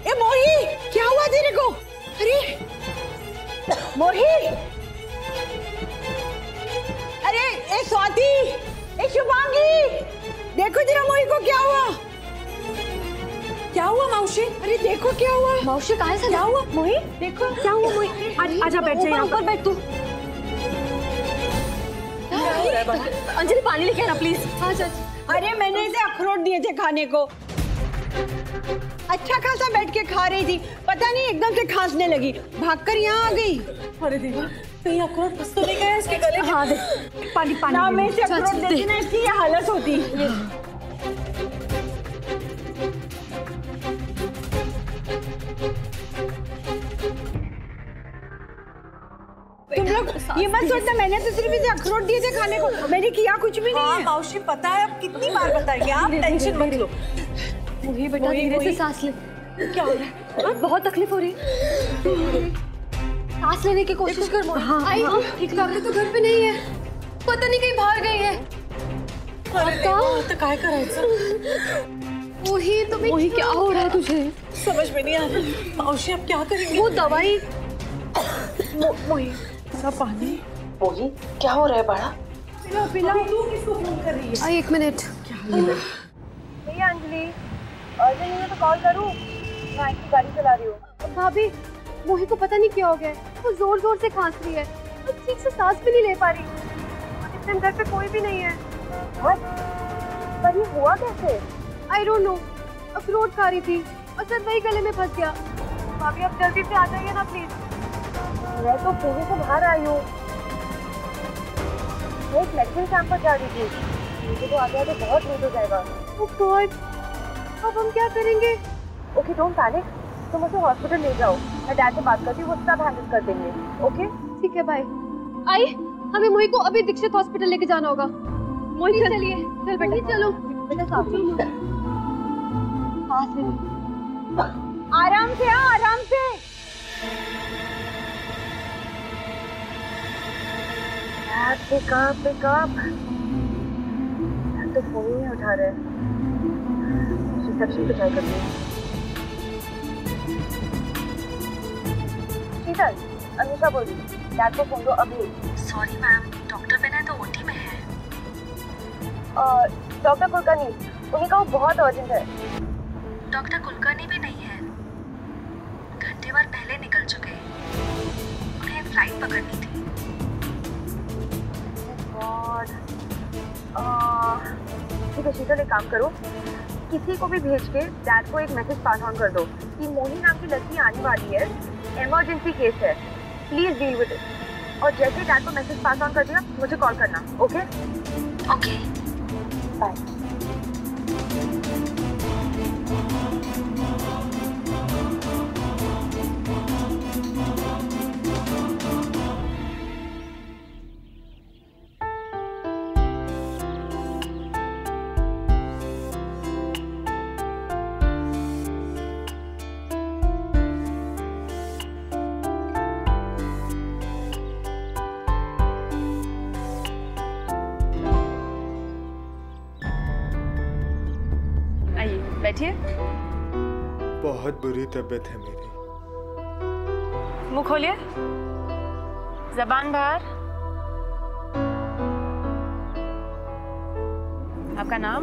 ए मोही, क्या हुआ तेरे को? अरे मोही, अरे ए स्वाति, ए शुभांगी, देखो जरा मोही को क्या हुआ? क्या हुआ मौसी? अरे देखो क्या हुआ। मौसी कहाँ से? क्या हुआ मोही? देखो क्या हुआ मोही। आजा बैठ जा यहाँ पर। बैठ तू। अंजलि पानी लेके आना प्लीज। हाँ चाची। अरे मैंने इसे अखरोट दिए थे खाने को, अच्छा खासा बैठ के खा रही थी, पता नहीं एकदम से खांसने लगी, भागकर यहाँ आ गई। अरे देवा, कहीं अखरोट फंस तो नहीं गया इसके गले में? हाँ देख, पानी पानी ना मैं इसे अखरोट देती ना इसकी ये हालत होती। तुम लोग ये मत सोचना मैंने तो सिर्फ इसे अखरोट दिए थे खाने को, मैंने किया कुछ भी नहीं है। मौसी पता है, अब कितनी बार बताएंगे, आप टेंशन मत लो। मोही बेटा धीरे से सांस ले। क्या हो रहा है? बहुत तकलीफ हो रही है, सांस लेने की कोशिश कर मोही। हाँ, आई ठीक है। काकी तो घर पे नहीं है, पता नहीं कहीं बाहर गई है। तो काय करायचं? मोही तुम्हें मोही क्या हो रहा है तुझे? समझ में नहीं आ रहा मौसी, अब क्या करेंगे? वो दवाई मोही सा पानी। मोही क्या हो रहा है बड़ा? पिलाओ। तू किसको फोन कर रही है? आई एक मिनट। भैया अंजलि, अर्जेंट नहीं है तो कॉल करूं? मैं आपकी गाड़ी चला रही हूँ। भाभी मोही को पता नहीं क्या हो गया है, वो जोर जोर से खांस रही है और ठीक से सांस भी नहीं ले पा रही और इस टाइम घर पे कोई भी नहीं है। पर ये हुआ कैसे? आई डोंट नो, अखरोट खा रही थी और शायद वही गले में फंस गया। भाभी आप जल्दी से आ जाइए ना प्लीज। मैं तो पूरी से बाहर आई हूँ, मैं एक मेडिकल कैंप पर जा रही थी, मुझे तो आगे आगे बहुत लेट हो जाएगा। ओह गॉड, अब हम क्या करेंगे? ओके डोंट पैनिक, तुम मुझे हॉस्पिटल ले जाओ, मैं डैड से बात करती हूँ, वो सब हैंडल कर देंगे। ओके ठीक है बाय। आई हमें मोही को अभी दीक्षित हॉस्पिटल लेके जाना होगा। मोही चलिए। चल बेटा चलो। बेटा साथ में आराम से हाँ, आराम से। पिकअप तो फोन ही नहीं उठा रहे, रिसेप्शन पे ट्राई करती हूँ। शीतल, अनुषा बोल रही, डैड को फोन दो अभी। सॉरी मैम, डॉक्टर बिना तो ओटी में है। डॉक्टर कुलकर्णी, उन्हीं का वो बहुत अर्जेंट है। डॉक्टर कुलकर्णी भी नहीं है, घंटे भर पहले निकल चुके, उन्हें फ्लाइट पकड़नी थी। ठीक है शीतल, एक काम करो, किसी को भी भेज के डैड को एक मैसेज पास ऑन कर दो कि मोही नाम की लड़की आने वाली है, इमरजेंसी केस है, प्लीज डील विद इट। और जैसे डैड को मैसेज पास ऑन कर दिया मुझे कॉल करना। Okay okay bye. बैठिए। बहुत बुरी तबीयत है मेरी। मुंह खोलिए, जबान बाहर। आपका नाम?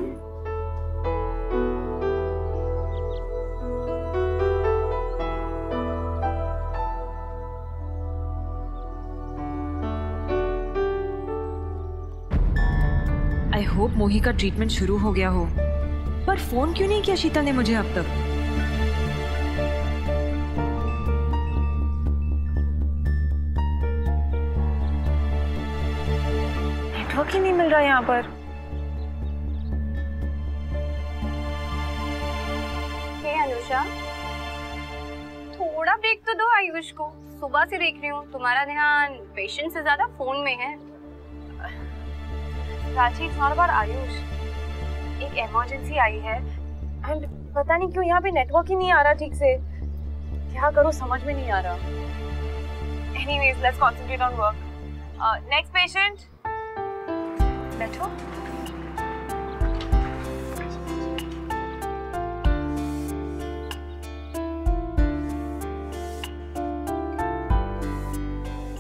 आई होप मोही का ट्रीटमेंट शुरू हो गया हो, पर फोन क्यों नहीं किया शीतल ने मुझे अब तक? नेटवर्क ही नहीं मिल रहा यहाँ पर। हे अनुषा, थोड़ा ब्रेक तो दो आयुष को। सुबह से देख रही हूँ तुम्हारा ध्यान पेशेंट से ज्यादा फोन में है। Prachi, it's not about Ayush, एक इमरजेंसी आई है एंड पता नहीं क्यों यहाँ पे नेटवर्क ही नहीं आ रहा ठीक से। क्या करूँ समझ में नहीं आ रहा। Anyways, let's concentrate on work. Next patient. बैठो।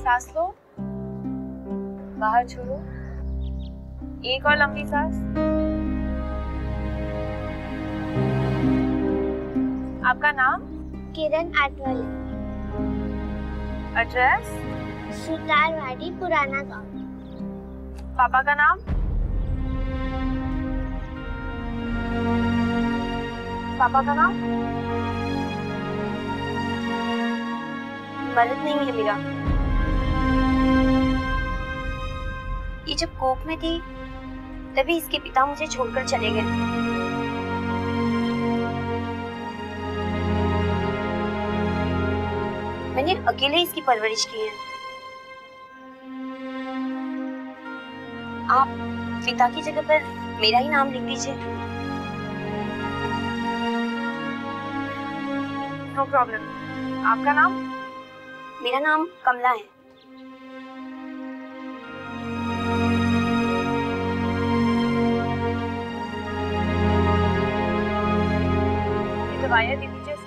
सांस लो, बाहर छोड़ो। एक और लंबी सांस। आपका नाम? किरण आटवाले। एड्रेस? सुतारवाड़ी, पुराना गांव। पापा का नाम? पापा का नाम? मदद नहीं है मेरा। ये जब कोक में थी तभी इसके पिता मुझे छोड़कर चले गए। मैंने अकेले इसकी परवरिश की है। आप पिता की जगह पर मेरा ही नाम लिख दीजिए। No problem. आपका नाम? मेरा नाम कमला है। दवाइयाँ दे दीजिए उसे,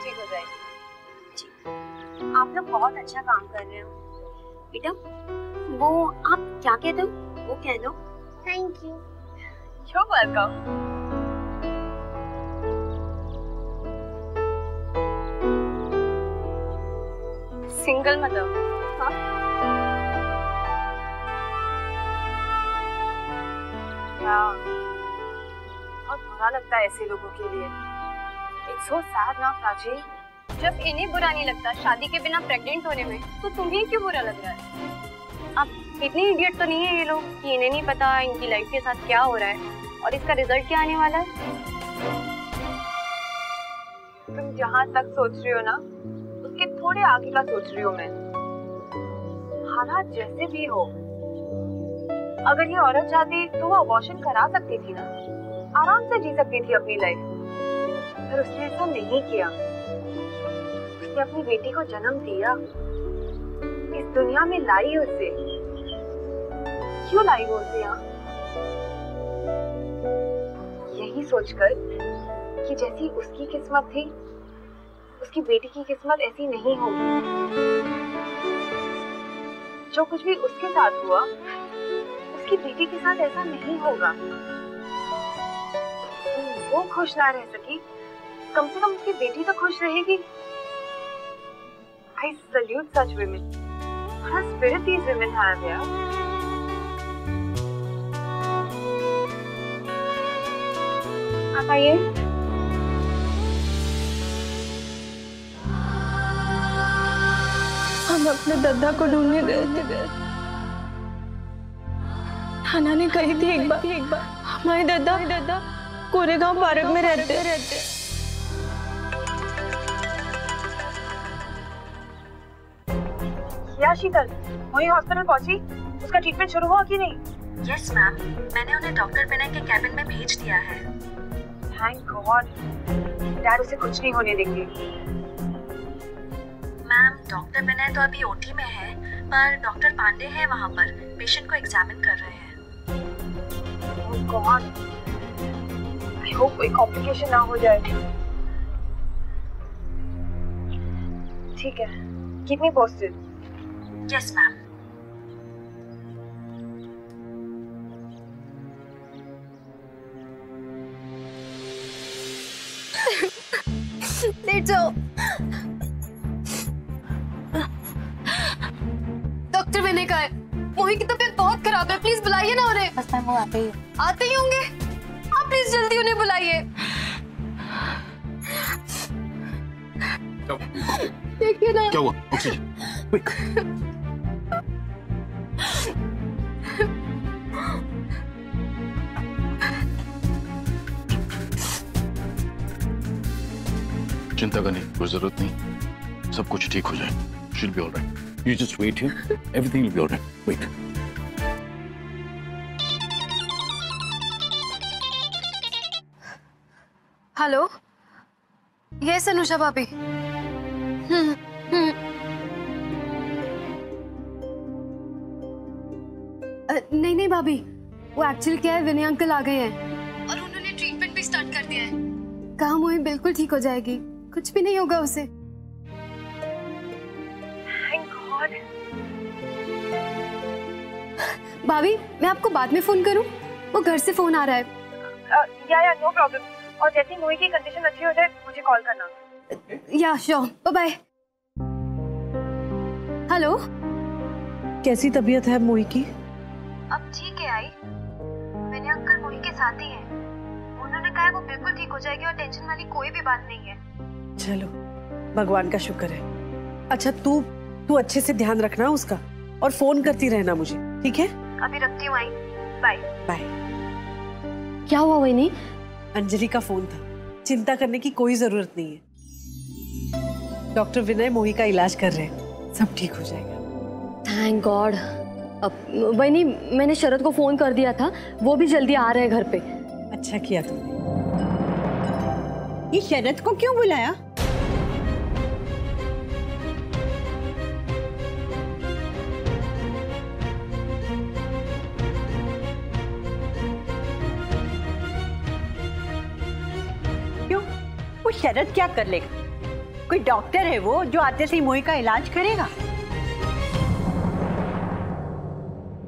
ठीक हो जाएगी। आप लोग बहुत अच्छा काम कर रहे हो। बेटा, वो आप क्या कहते हो वो कह दो। Thank you. You're welcome. Single mother. हाँ? बहुत बुरा लगता है ऐसे लोगों के लिए। It's so sad ना प्राची। जब इन्हें बुरा नहीं लगता शादी के बिना प्रेग्नेंट होने में, तो तुम्हें क्यों बुरा लग रहा है? अब इतनी इडियट तो नहीं है ये लोग कि इन्हें नहीं पता इनकी लाइफ के साथ क्या हो रहा है और इसका रिजल्ट क्या आने वाला है। तुम जहाँ तक सोच रही हो ना, उसके थोड़े आगे का सोच रही हूँ मैं। हालात जैसे भी हो, अगर ये औरत चाहती तो वो अबॉर्शन करा सकती थी ना, आराम से जी सकती थी अपनी लाइफ। पर उसने ऐसा नहीं किया। उसने अपनी बेटी को जन्म दिया, इस दुनिया में लाई उसे। क्यों लाई वो उसे यहाँ? यही सोचकर कि जैसी उसकी किस्मत थी, उसकी बेटी की किस्मत ऐसी नहीं होगी। जो कुछ भी उसके साथ हुआ, उसकी बेटी के साथ ऐसा नहीं होगा। वो खुश ना रह सकी, कम से कम उसकी बेटी तो खुश रहेगी। I salute such women. What a spirit these women have, yeah. आप आइए। हम अपने दादा को ढूंढने गए थे। थाना ने कही थी एक बार हमारे दादा कोरेगांव पार्क में रहते। या शीतल, वही हॉस्पिटल पहुंची? उसका ट्रीटमेंट शुरू हुआ कि नहीं? यस मैम, मैंने उन्हें डॉक्टर विनय के कैबिन में भेज दिया है। Thank God. डैड उसे कुछ नहीं होने देंगे। मैम, डॉक्टर विनय तो अभी ओटी में है, पर डॉक्टर पांडे हैं वहाँ पर, पेशेंट को एग्जामिन कर रहे हैं। ओह गॉड, आई होप कोई कॉम्प्लिकेशन ना हो जाए। ठीक है, keep me posted. Yes ma'am. लेट जाओ। डॉक्टर विनय का है। मोही की तबीयत बहुत खराब है, प्लीज बुलाइए ना उन्हें। बस वो आते ही होंगे। आप प्लीज जल्दी उन्हें बुलाइए। देखिए ना क्या हुआ? Oxygen, quick. चिंता करने की कोई जरूरत नहीं, सब कुछ ठीक हो जाए। She'll be all right. You just wait here. Everything will be all right. Wait. Hello, yes Anusha भाभी। नहीं भाभी, वो एक्चुअली क्या है, विनय अंकल आ गए हैं और उन्होंने ट्रीटमेंट भी स्टार्ट कर दिया है। कहा मोही बिल्कुल ठीक हो जाएगी, कुछ भी नहीं होगा उसे। Thank God. भाभी मैं आपको बाद में फोन करूं? वो घर से फोन आ रहा है। या नो प्रॉब्लम। और जैसे ही मोही की कंडीशन अच्छी हो जाए मुझे कॉल करना। या श्योर, बाय बाय। हेलो, कैसी तबीयत है मोही की? अब ठीक है आई। मैंने अंकल मोही के साथ ही हैं। उन्होंने कहा है वो बिल्कुल ठीक हो जाएगी और टेंशन वाली कोई भी बात नहीं है। चलो भगवान का शुक्र है। अच्छा तू अच्छे से ध्यान रखना उसका और फोन करती रहना मुझे, ठीक है? अभी रखती हूँ आई, बाय बाय। क्या हुआ वहीनी? अंजलि का फोन था, चिंता करने की कोई जरूरत नहीं है। डॉक्टर विनय मोही का इलाज कर रहे हैं, सब ठीक हो जाएगा। Thank God. अब वहीनी मैंने शरद को फोन कर दिया था, वो भी जल्दी आ रहे हैं घर पे। अच्छा किया तुमने। ये शरद को क्यों बुलाया? क्यों? वो शरद क्या कर लेगा? कोई डॉक्टर है वो जो आते से ही मोही का इलाज करेगा।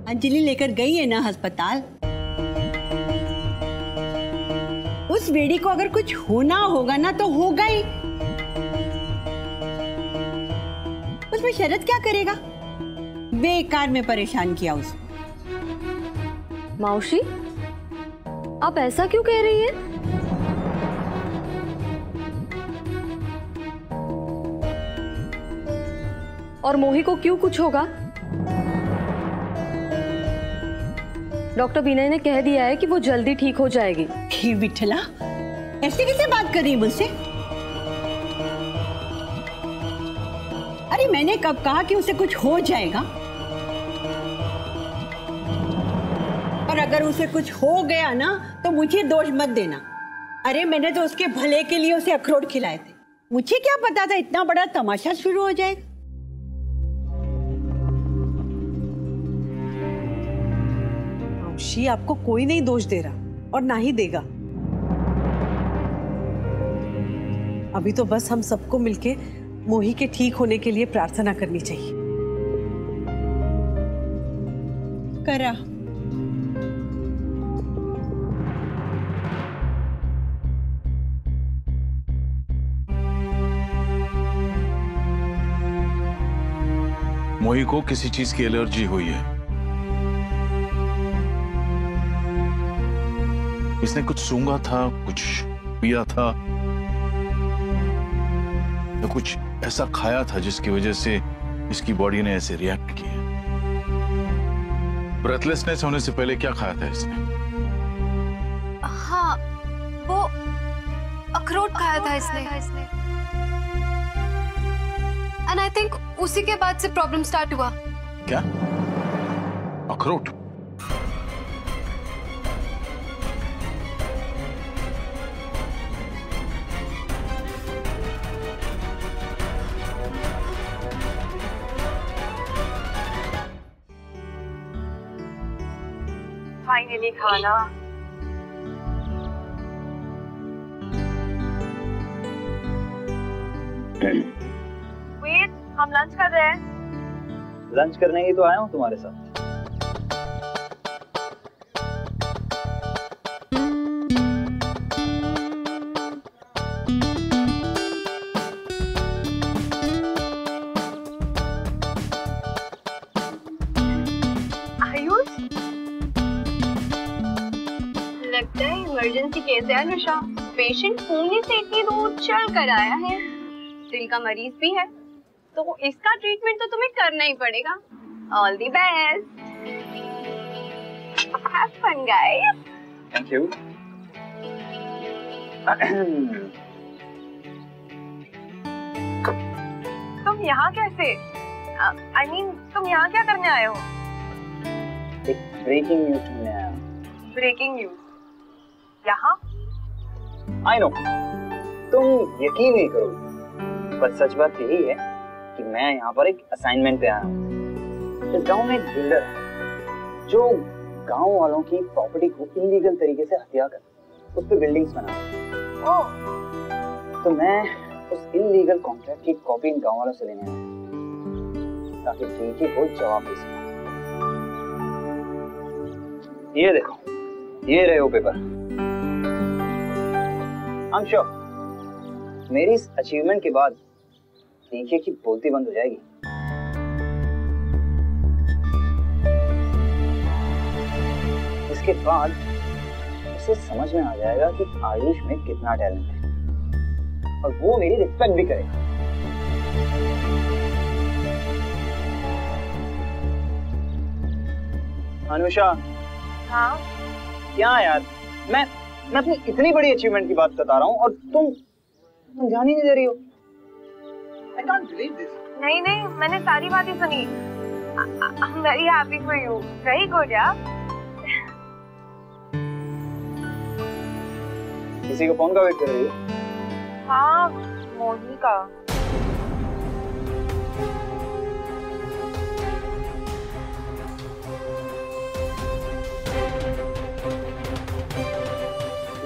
अंजलि लेकर गई है ना अस्पताल। उस बेड़ी को अगर कुछ होना होगा ना तो होगा ही। उसमें शरद क्या करेगा? बेकार में परेशान किया उसको। मौसी आप ऐसा क्यों कह रही हैं? और मोही को क्यों कुछ होगा? डॉक्टर विनय ने कह दिया है कि वो जल्दी ठीक हो जाएगी। हे विठला, ऐसे कैसे बात कर रही है मुझसे? अरे मैंने कब कहा कि उसे कुछ हो जाएगा? और अगर उसे कुछ हो गया ना तो मुझे दोष मत देना। अरे मैंने तो उसके भले के लिए उसे अखरोट खिलाए थे। मुझे क्या पता था इतना बड़ा तमाशा शुरू हो जाएगा। आपको कोई नहीं दोष दे रहा और ना ही देगा। अभी तो बस हम सबको मिलके मोही के ठीक होने के लिए प्रार्थना करनी चाहिए। करा। मोही को किसी चीज की एलर्जी हुई है। इसने कुछ सूंघा था, कुछ पिया था या कुछ ऐसा खाया था जिसकी वजह से इसकी बॉडी ने ऐसे रिएक्ट किया। ब्रेथलेसनेस होने से पहले क्या खाया था इसने? हाँ, वो अखरोट खाया था इसने। एंड आई थिंक उसी के बाद से प्रॉब्लम स्टार्ट हुआ। क्या? अखरोट? फाइनली खाना। वेट, हम लंच कर रहे हैं। लंच करने ही तो आया हूँ तुम्हारे साथ। लगता है इमरजेंसी केस है अनुषा। पेशेंट पुणे से इतनी दूर चल कर आया है, दिल का मरीज भी है, तो इसका ट्रीटमेंट तो तुम्हें करना ही पड़ेगा। All the best. Have fun guys. Thank you. तुम यहाँ कैसे? I mean, तुम यहाँ क्या करने आए हो? एक ब्रेकिंग न्यूज़ सुनने आया हूँ। Breaking news? यहाँ? I know, तुम यकीन नहीं करोगे, पर सच बात यही है कि मैं यहाँ पर एक असाइनमेंट पे आया हूँ। इस गाँव में एक बिल्डर जो गांव वालों की प्रॉपर्टी को इलीगल तरीके से हत्या कर उस पर बिल्डिंग्स बना रहे। तो मैं उस इलीगल कॉन्ट्रैक्ट की कॉपी इन गांव वालों से लेने आया ताकि डीके को जवाब दे सकूं। ये देखो, ये रहे वो पेपर। आई एम श्योर मेरी इस अचीवमेंट के बाद डीके की बोलती बंद हो जाएगी। इसके बाद उसे समझ में आ जाएगा कि आयुष में कितना टैलेंट है और वो मेरी रिस्पेक्ट भी करेगा। अनुषा। हाँ क्या यार, मैं अपनी इतनी बड़ी अचीवमेंट की बात बता रहा हूँ और तुम ध्यान ही नहीं दे रही हो। I can't believe this. नहीं, मैंने सारी बातें सुनी। I'm very happy for you. Very good यार। किसी को फोन का वेट कर रही हो? हाँ, मोहिनी का।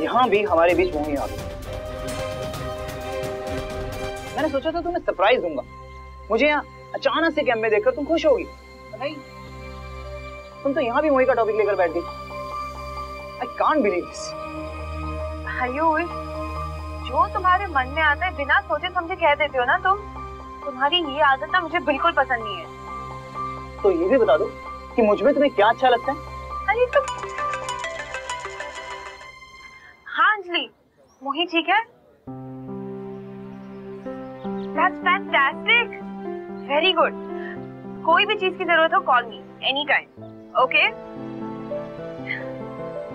यहाँ भी हमारे बीच मोहिनी आ गई। मैंने सोचा था तुम्हें सरप्राइज दूंगा। मुझे यहाँ अचानक से कैंप में देखकर तुम खुश होगी, नहीं? तुम तो यहाँ भी मोहिनी का टॉपिक लेकर बैठ गई। I can't believe this. Ayush, जो तुम्हारे मन में आता है बिना सोचे समझे कह देते हो ना तुम। तुम्हारी ये आदत ना मुझे बिल्कुल पसंद नहीं है। तो ये भी बता दो कि मुझ में तुम्हें क्या अच्छा लगता है? अरे तुम। हाँ अंजलि, मोहिनी ठीक है? That's fantastic. Very good. कोई भी चीज की जरूरत हो call me any time. Okay?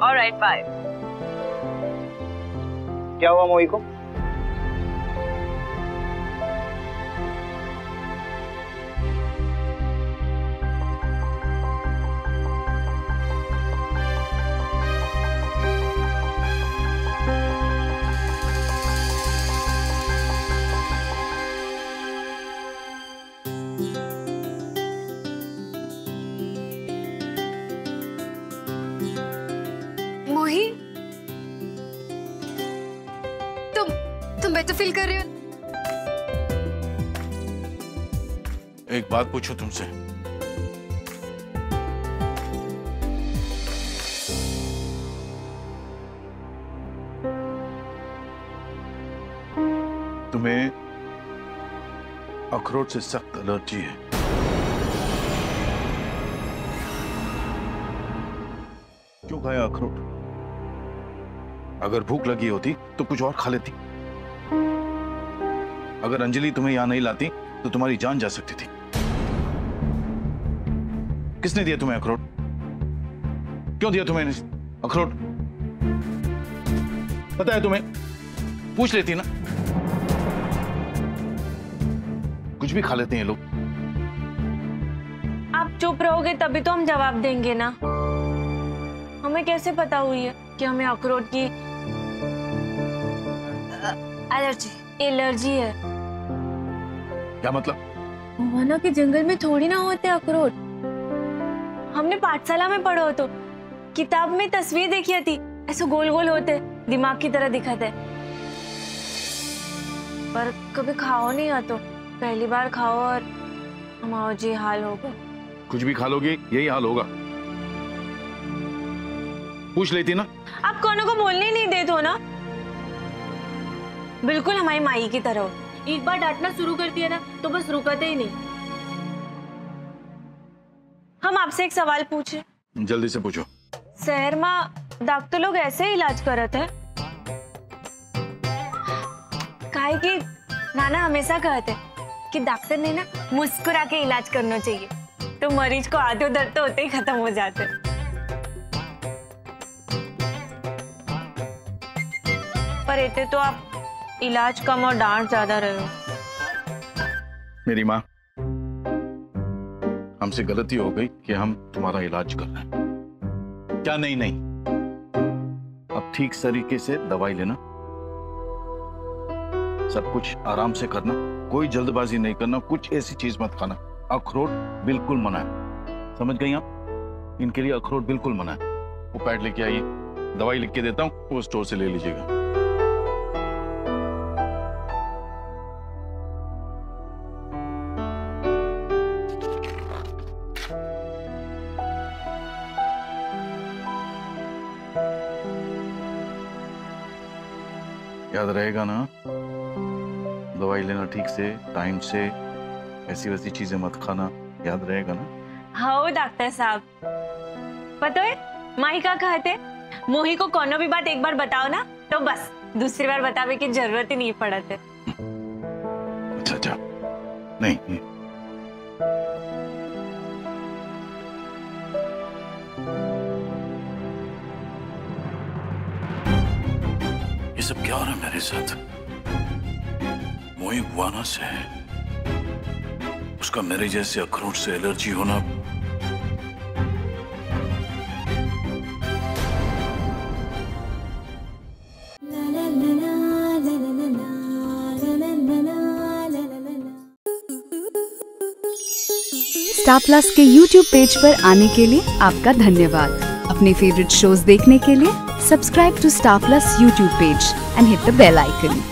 Alright, bye. क्या हुआ मोही को? मोही, तुम बेटर फील कर रहे हो? एक बात पूछूं तुमसे, तुम्हें अखरोट से सख्त एलर्जी है। क्यों खाया अखरोट? अगर भूख लगी होती तो कुछ और खा लेती। अगर अंजलि तुम्हें यहां नहीं लाती तो तुम्हारी जान जा सकती थी। किसने दिया तुम्हें अखरोट? क्यों दिया तुम्हें अखरोट? पता है तुम्हें? पूछ लेती ना। कुछ भी खा लेते हैं लोग। आप चुप रहोगे तभी तो हम जवाब देंगे ना। हमें कैसे पता हुई है कि हमें अखरोट की एलर्जी है? क्या मतलब? वना के जंगल में थोड़ी ना होते अखरोट। हमने पाठशाला में पढ़ा हो तो किताब में तस्वीर देखी थी, ऐसे गोल गोल होते, दिमाग की तरह दिखते, पर कभी खाओ नहीं आ तो पहली बार खाओ और हमारा जी हाल होगा। कुछ भी खा लोगे यही हाल होगा। पूछ लेती ना। आप कोनो को बोलने नहीं देते हो ना। बिल्कुल हमारी माई की तरह हो। एक बार डांटना शुरू कर दिया ना तो बस रुकते ही नहीं। हम आपसे एक सवाल पूछे? जल्दी से पूछो। शहर में डॉक्टर लोग ऐसे इलाज करते हैं काहे कि नाना हमेशा कहते कि डॉक्टर ने ना मुस्कुरा के इलाज करना चाहिए, तो मरीज को आधे दर्द तो होते ही खत्म हो जाते। पर इतने तो आप इलाज कम और डांट ज्यादा रहे हो। मेरी माँ, हमसे गलती हो गई कि हम तुम्हारा इलाज कर रहे हैं। क्या नहीं नहीं, अब ठीक तरीके से दवाई लेना, सब कुछ आराम से करना, कोई जल्दबाजी नहीं करना, कुछ ऐसी चीज मत खाना। अखरोट बिल्कुल मना है, समझ गई आप? इनके लिए अखरोट बिल्कुल मना है। वो पैड लेके आइए, दवाई लिख के देता हूँ, वो स्टोर से ले लीजिएगा। याद रहेगा ना, दवाई लेना ठीक से, टाइम से, ऐसी वैसी चीजें मत खाना, याद रहेगा ना? हाँ डॉक्टर साहब, पता है माही का कहते, मोही को कोनो भी बात एक बार बताओ ना तो बस दूसरी बार बतावे की जरूरत ही नहीं पड़ती। अच्छा अच्छा, नहीं ये सब क्या हो रहा है मेरे साथ? मोही गुआना से है, उसका मेरे जैसे अखरोट से एलर्जी होना। स्टार प्लस के YouTube पेज पर आने के लिए आपका धन्यवाद। अपने फेवरेट शोज देखने के लिए subscribe to Star Plus YouTube page and hit the bell icon.